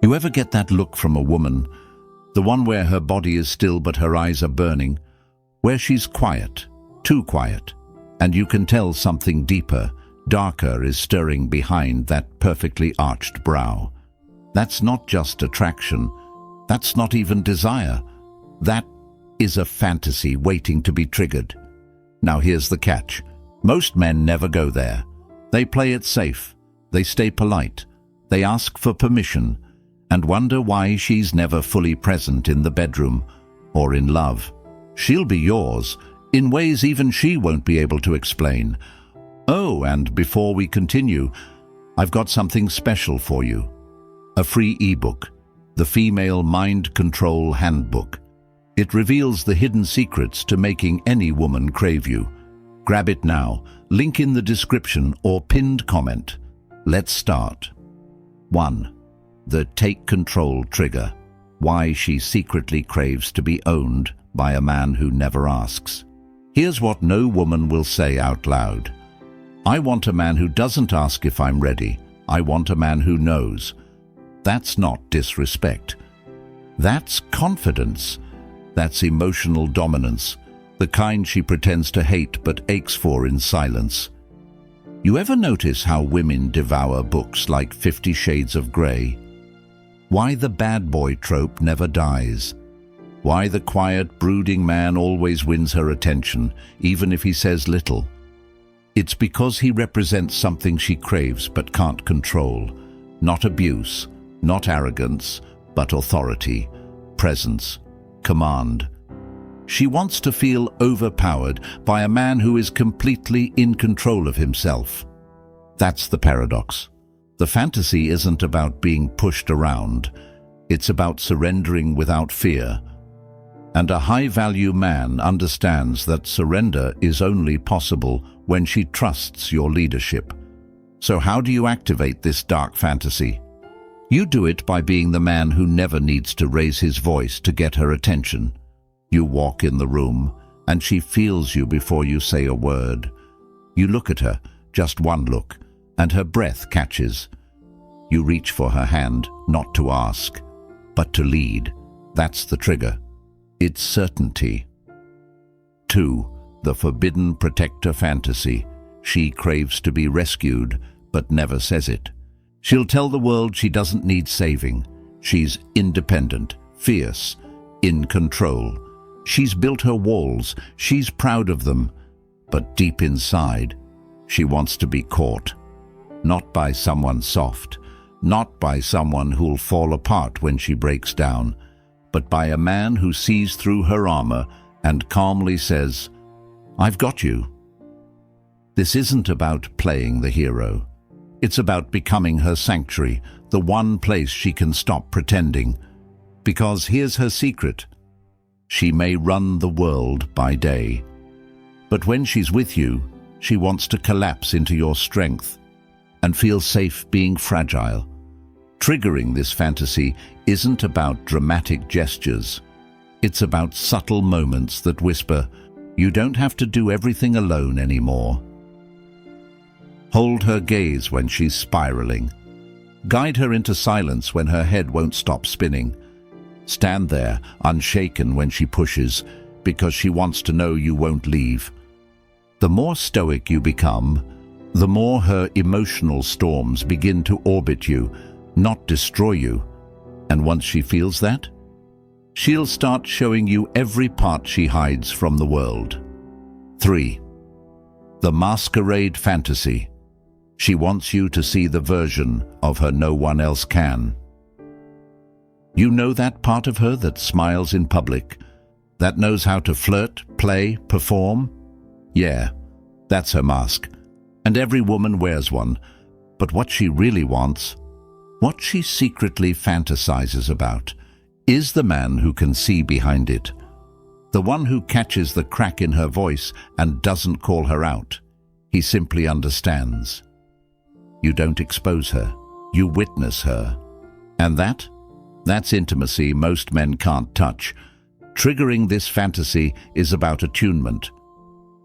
You ever get that look from a woman, the one where her body is still but her eyes are burning, where she's quiet, too quiet, and you can tell something deeper, darker is stirring behind that perfectly arched brow? That's not just attraction. That's not even desire. That is a fantasy waiting to be triggered. Now here's the catch. Most men never go there. They play it safe. They stay polite. They ask for permission and wonder why she's never fully present in the bedroom or in love. She'll be yours in ways even she won't be able to explain. Oh, and before we continue, I've got something special for you. A free ebook, the Female Mind Control Handbook. It reveals the hidden secrets to making any woman crave you. Grab it now, link in the description or pinned comment. Let's start. 1. The Take Control Trigger. Why she secretly craves to be owned by a man who never asks. Here's what no woman will say out loud. I want a man who doesn't ask if I'm ready. I want a man who knows. That's not disrespect. That's confidence. That's emotional dominance, the kind she pretends to hate but aches for in silence. You ever notice how women devour books like 50 Shades of Grey? Why the bad boy trope never dies? Why the quiet, brooding man always wins her attention, even if he says little? It's because he represents something she craves but can't control. Not abuse, not arrogance, but authority, presence, command. She wants to feel overpowered by a man who is completely in control of himself. That's the paradox. The fantasy isn't about being pushed around. It's about surrendering without fear. And a high-value man understands that surrender is only possible when she trusts your leadership. So how do you activate this dark fantasy? You do it by being the man who never needs to raise his voice to get her attention. You walk in the room, and she feels you before you say a word. You look at her, just one look, and her breath catches. You reach for her hand, not to ask, but to lead. That's the trigger. It's certainty. 2. The Forbidden Protector Fantasy. She craves to be rescued, but never says it. She'll tell the world she doesn't need saving. She's independent, fierce, in control. She's built her walls, she's proud of them, but deep inside, she wants to be caught. Not by someone soft, not by someone who'll fall apart when she breaks down, but by a man who sees through her armor and calmly says, "I've got you." This isn't about playing the hero. It's about becoming her sanctuary, the one place she can stop pretending. Because here's her secret. She may run the world by day, but when she's with you, she wants to collapse into your strength and feel safe being fragile. Triggering this fantasy isn't about dramatic gestures. It's about subtle moments that whisper, "You don't have to do everything alone anymore." Hold her gaze when she's spiraling. Guide her into silence when her head won't stop spinning. Stand there, unshaken when she pushes, because she wants to know you won't leave. The more stoic you become, the more her emotional storms begin to orbit you, not destroy you. And once she feels that, she'll start showing you every part she hides from the world. 3. The Masquerade Fantasy. She wants you to see the version of her no one else can. You know that part of her that smiles in public, that knows how to flirt, play, perform? Yeah, that's her mask. And every woman wears one. But what she really wants, what she secretly fantasizes about, is the man who can see behind it. The one who catches the crack in her voice and doesn't call her out. He simply understands. You don't expose her, you witness her. And that's intimacy most men can't touch. Triggering this fantasy is about attunement.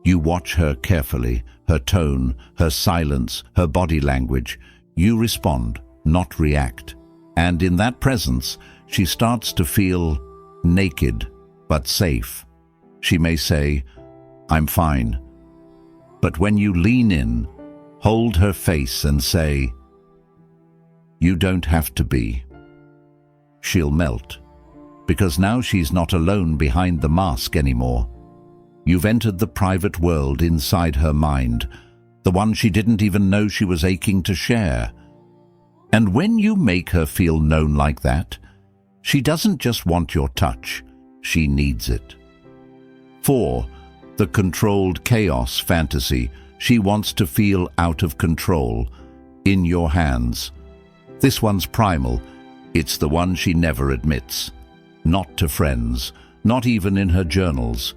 You watch her carefully, her tone, her silence, her body language. You respond, not react. And in that presence, she starts to feel naked but safe. She may say, "I'm fine." But when you lean in, hold her face and say, "You don't have to be," she'll melt, because now she's not alone behind the mask anymore. You've entered the private world inside her mind, the one she didn't even know she was aching to share. And when you make her feel known like that, she doesn't just want your touch, she needs it. 4. The controlled chaos fantasy. She wants to feel out of control, in your hands. This one's primal. It's the one she never admits. Not to friends, not even in her journals.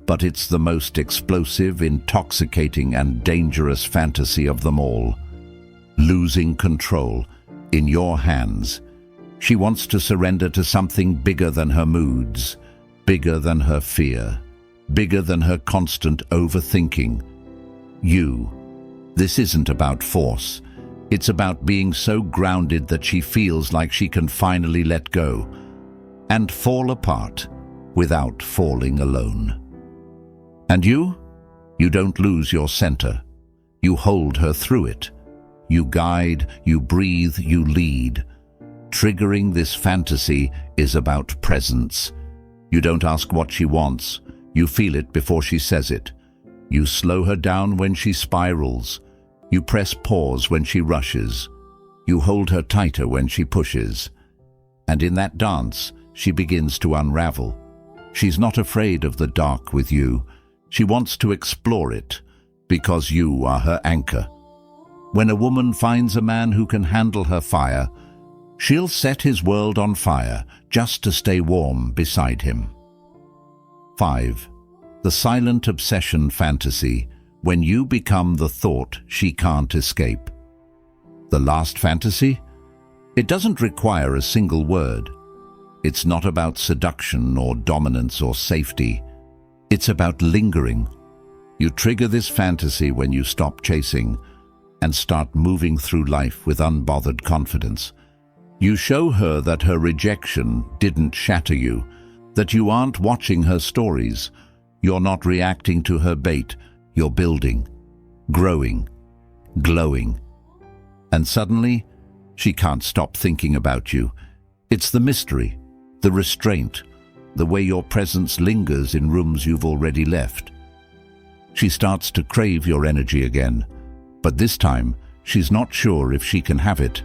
But it's the most explosive, intoxicating, and dangerous fantasy of them all. Losing control, in your hands. She wants to surrender to something bigger than her moods, bigger than her fear, bigger than her constant overthinking. You. This isn't about force. It's about being so grounded that she feels like she can finally let go and fall apart without falling alone. And you don't lose your center. You hold her through it. You guide, you breathe, you lead. Triggering this fantasy is about presence. You don't ask what she wants. You feel it before she says it. You slow her down when she spirals. You press pause when she rushes. You hold her tighter when she pushes. And in that dance, she begins to unravel. She's not afraid of the dark with you. She wants to explore it, because you are her anchor. When a woman finds a man who can handle her fire, she'll set his world on fire just to stay warm beside him. 5. The silent obsession fantasy. When you become the thought she can't escape. The last fantasy? It doesn't require a single word. It's not about seduction or dominance or safety. It's about lingering. You trigger this fantasy when you stop chasing and start moving through life with unbothered confidence. You show her that her rejection didn't shatter you, that you aren't watching her stories, you're not reacting to her bait, you're building, growing, glowing. And suddenly, she can't stop thinking about you. It's the mystery, the restraint, the way your presence lingers in rooms you've already left. She starts to crave your energy again, but this time, she's not sure if she can have it.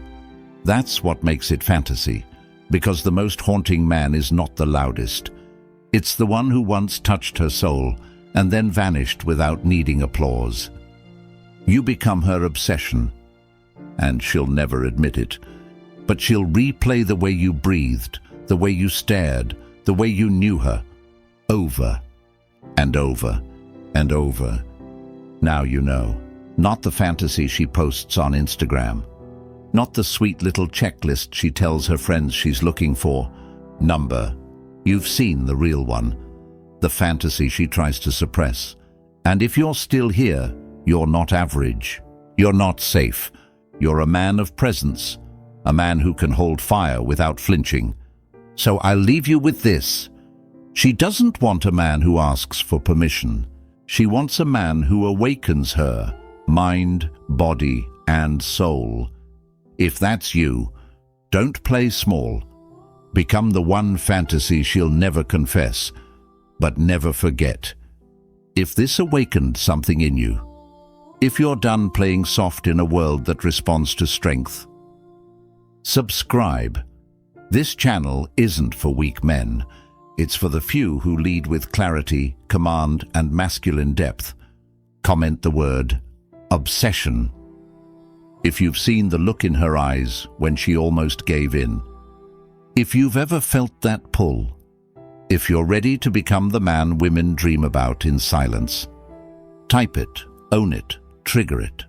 That's what makes it fantasy, because the most haunting man is not the loudest. It's the one who once touched her soul and then vanished without needing applause. You become her obsession, and she'll never admit it, but she'll replay the way you breathed, the way you stared, the way you knew her, over and over and over. Now you know, not the fantasy she posts on Instagram, not the sweet little checklist she tells her friends she's looking for. Number. You've seen the real one, the fantasy she tries to suppress. And if you're still here, you're not average. You're not safe. You're a man of presence, a man who can hold fire without flinching. So I'll leave you with this. She doesn't want a man who asks for permission. She wants a man who awakens her, mind, body, and soul. If that's you, don't play small. Become the one fantasy she'll never confess, but never forget. If this awakened something in you, if you're done playing soft in a world that responds to strength, subscribe. This channel isn't for weak men. It's for the few who lead with clarity, command, and masculine depth. Comment the word obsession if you've seen the look in her eyes when she almost gave in. If you've ever felt that pull. If you're ready to become the man women dream about in silence. Type it, own it, trigger it.